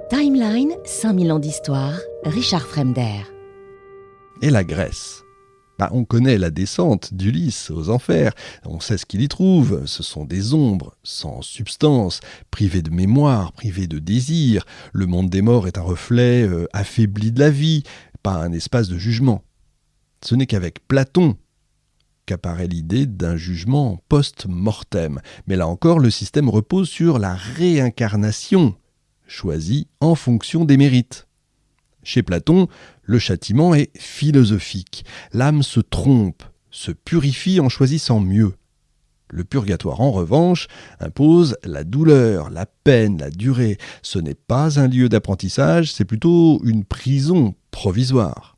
Timeline, 5000 ans d'histoire, Richard Fremder. Et la Grèce. On connaît la descente d'Ulysse aux enfers, on sait ce qu'il y trouve, ce sont des ombres, sans substance, privées de mémoire, privées de désir. Le monde des morts est un reflet affaibli de la vie, pas un espace de jugement. Ce n'est qu'avec Platon qu'apparaît l'idée d'un jugement post-mortem. Mais là encore, le système repose sur la réincarnation, choisie en fonction des mérites. Chez Platon, le châtiment est philosophique. L'âme se trompe, se purifie en choisissant mieux. Le purgatoire, en revanche, impose la douleur, la peine, la durée. Ce n'est pas un lieu d'apprentissage, c'est plutôt une prison provisoire.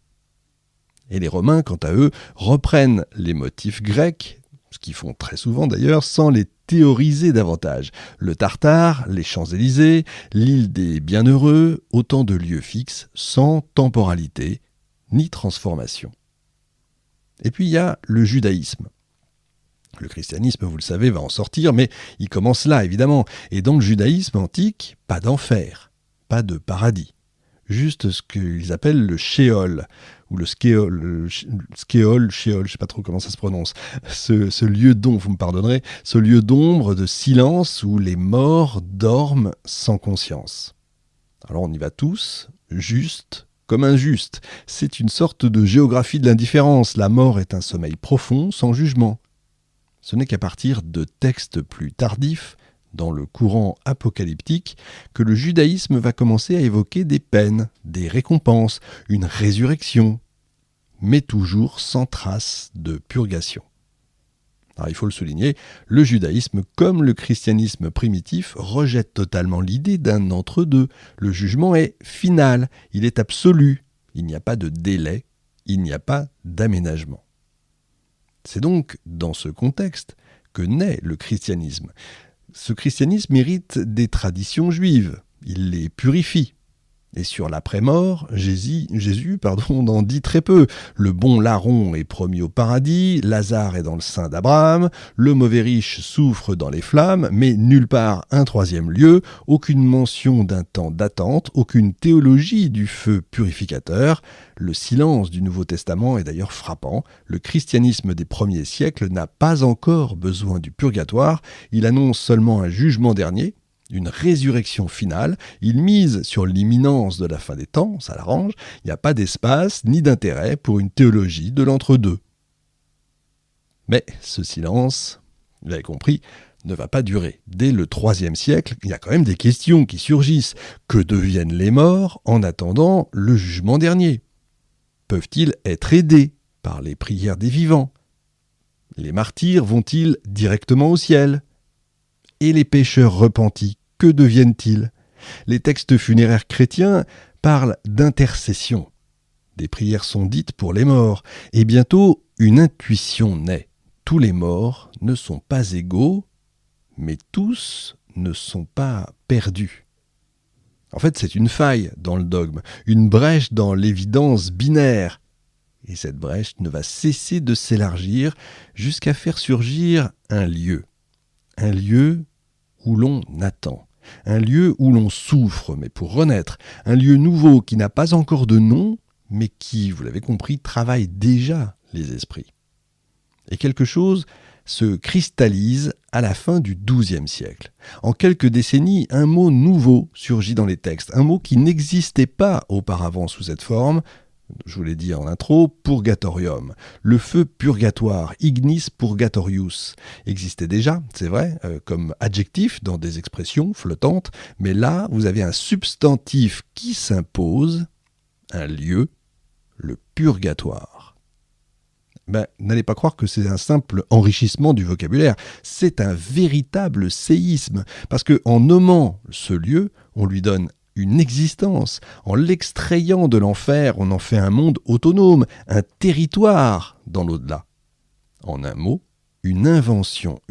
Et les Romains, quant à eux, reprennent les motifs grecs, ce qu'ils font très souvent d'ailleurs, sans les théoriser davantage. Le Tartare, les Champs-Élysées, l'île des Bienheureux, autant de lieux fixes, sans temporalité ni transformation. Et puis il y a le judaïsme. Le christianisme, vous le savez, va en sortir, mais il commence là, évidemment. Et dans le judaïsme antique, pas d'enfer, pas de paradis. Juste ce qu'ils appellent le Sheol, ou le Skéol, Sheol, je ne sais pas trop comment ça se prononce, ce lieu d'ombre, vous me pardonnerez, ce lieu d'ombre, de silence, où les morts dorment sans conscience. Alors on y va tous, juste comme injuste. C'est une sorte de géographie de l'indifférence. La mort est un sommeil profond, sans jugement. Ce n'est qu'à partir de textes plus tardifs, dans le courant apocalyptique, que le judaïsme va commencer à évoquer des peines, des récompenses, une résurrection, mais toujours sans trace de purgation. Alors il faut le souligner, le judaïsme, comme le christianisme primitif, rejette totalement l'idée d'un entre-deux. Le jugement est final, il est absolu, il n'y a pas de délai, il n'y a pas d'aménagement. C'est donc dans ce contexte que naît le christianisme. Ce christianisme hérite des traditions juives, il les purifie. Et sur l'après-mort, Jésus en dit très peu. Le bon larron est promis au paradis, Lazare est dans le sein d'Abraham, le mauvais riche souffre dans les flammes, mais nulle part un troisième lieu, aucune mention d'un temps d'attente, aucune théologie du feu purificateur. Le silence du Nouveau Testament est d'ailleurs frappant. Le christianisme des premiers siècles n'a pas encore besoin du purgatoire, il annonce seulement un jugement dernier, une résurrection finale, il mise sur l'imminence de la fin des temps, ça l'arrange, il n'y a pas d'espace ni d'intérêt pour une théologie de l'entre-deux. Mais ce silence, vous l'avez compris, ne va pas durer. Dès le IIIe siècle, il y a quand même des questions qui surgissent. Que deviennent les morts en attendant le jugement dernier ? Peuvent-ils être aidés par les prières des vivants ? Les martyrs vont-ils directement au ciel ? Et les pécheurs repentis, que deviennent-ils ? Les textes funéraires chrétiens parlent d'intercession. Des prières sont dites pour les morts, et bientôt une intuition naît. Tous les morts ne sont pas égaux, mais tous ne sont pas perdus. En fait, c'est une faille dans le dogme, une brèche dans l'évidence binaire. Et cette brèche ne va cesser de s'élargir jusqu'à faire surgir un lieu où l'on attend, un lieu où l'on souffre, mais pour renaître, un lieu nouveau qui n'a pas encore de nom, mais qui, vous l'avez compris, travaille déjà les esprits. Et quelque chose se cristallise à la fin du XIIe siècle. En quelques décennies, un mot nouveau surgit dans les textes, un mot qui n'existait pas auparavant sous cette forme. Je vous l'ai dit en intro, purgatorium. Le feu purgatoire, ignis purgatorius, existait déjà, c'est vrai, comme adjectif dans des expressions flottantes, mais là, vous avez un substantif qui s'impose, un lieu, le purgatoire. N'allez pas croire que c'est un simple enrichissement du vocabulaire, c'est un véritable séisme, parce qu'en nommant ce lieu, on lui donne une existence. En l'extrayant de l'enfer, on en fait un monde autonome, un territoire dans l'au-delà. En un mot, une invention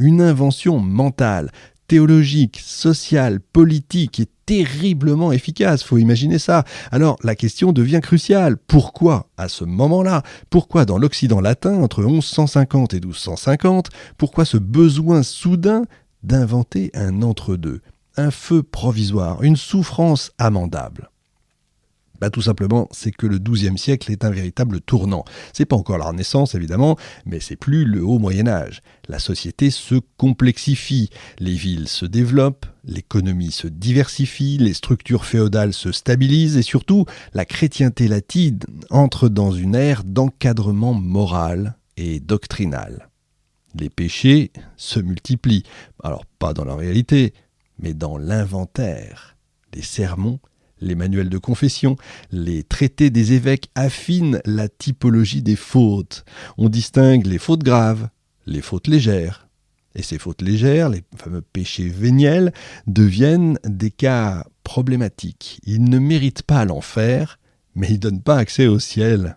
mentale, théologique, sociale, politique et terriblement efficace, faut imaginer ça. Alors la question devient cruciale. Pourquoi à ce moment-là ? Pourquoi dans l'Occident latin, entre 1150 et 1250 ? Pourquoi ce besoin soudain d'inventer un entre-deux ? un feu provisoire, une souffrance amendable? Tout simplement, c'est que le XIIe siècle est un véritable tournant. C'est pas encore la Renaissance, évidemment, mais c'est plus le haut Moyen-Âge. La société se complexifie, les villes se développent, l'économie se diversifie, les structures féodales se stabilisent et surtout, la chrétienté latine entre dans une ère d'encadrement moral et doctrinal. Les péchés se multiplient, alors pas dans la réalité, mais dans l'inventaire. Les sermons, les manuels de confession, les traités des évêques affinent la typologie des fautes. On distingue les fautes graves, les fautes légères. Et ces fautes légères, les fameux péchés véniels, deviennent des cas problématiques. Ils ne méritent pas l'enfer, mais ils ne donnent pas accès au ciel.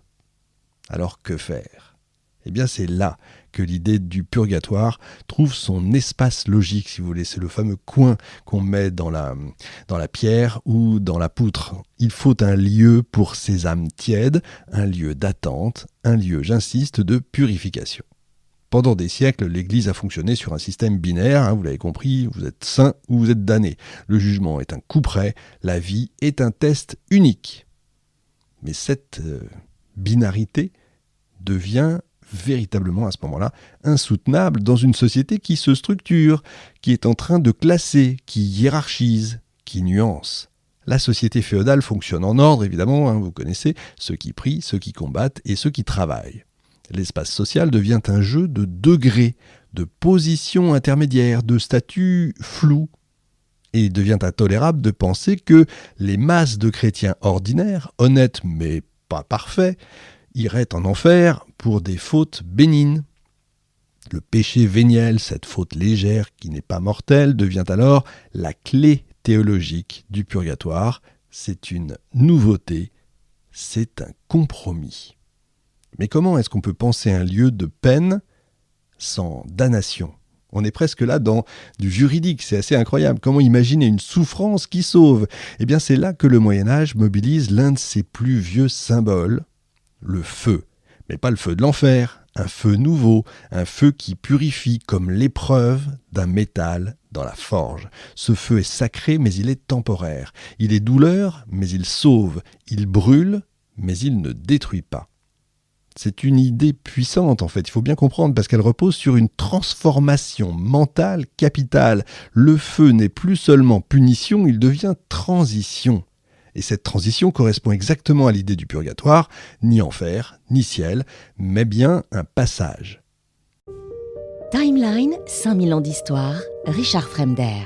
Alors que faire ? Eh bien, c'est là que l'idée du purgatoire trouve son espace logique, si vous voulez. C'est le fameux coin qu'on met dans la pierre ou dans la poutre. Il faut un lieu pour ces âmes tièdes, un lieu d'attente, un lieu, j'insiste, de purification. Pendant des siècles, l'Église a fonctionné sur un système binaire, vous l'avez compris, vous êtes saint ou vous êtes damné. Le jugement est un coup près, la vie est un test unique. Mais cette binarité devient véritablement à ce moment-là insoutenable dans une société qui se structure, qui est en train de classer, qui hiérarchise, qui nuance. La société féodale fonctionne en ordre, évidemment, vous connaissez, ceux qui prient, ceux qui combattent et ceux qui travaillent. L'espace social devient un jeu de degrés, de positions intermédiaires, de statuts flous. Et il devient intolérable de penser que les masses de chrétiens ordinaires, honnêtes mais pas parfaits, iraient en enfer pour des fautes bénignes. Le péché véniel, cette faute légère qui n'est pas mortelle, devient alors la clé théologique du purgatoire. C'est une nouveauté, c'est un compromis. Mais comment est-ce qu'on peut penser un lieu de peine sans damnation ? On est presque là dans du juridique, c'est assez incroyable. Comment imaginer une souffrance qui sauve ? Eh bien, c'est là que le Moyen-Âge mobilise l'un de ses plus vieux symboles, le feu. Mais pas le feu de l'enfer, un feu nouveau, un feu qui purifie comme l'épreuve d'un métal dans la forge. Ce feu est sacré, mais il est temporaire. Il est douleur, mais il sauve. Il brûle, mais il ne détruit pas. C'est une idée puissante, en fait, il faut bien comprendre, parce qu'elle repose sur une transformation mentale capitale. Le feu n'est plus seulement punition, il devient transition. Et cette transition correspond exactement à l'idée du purgatoire, ni enfer, ni ciel, mais bien un passage. Timeline, 5000 ans d'histoire, Richard Fremder.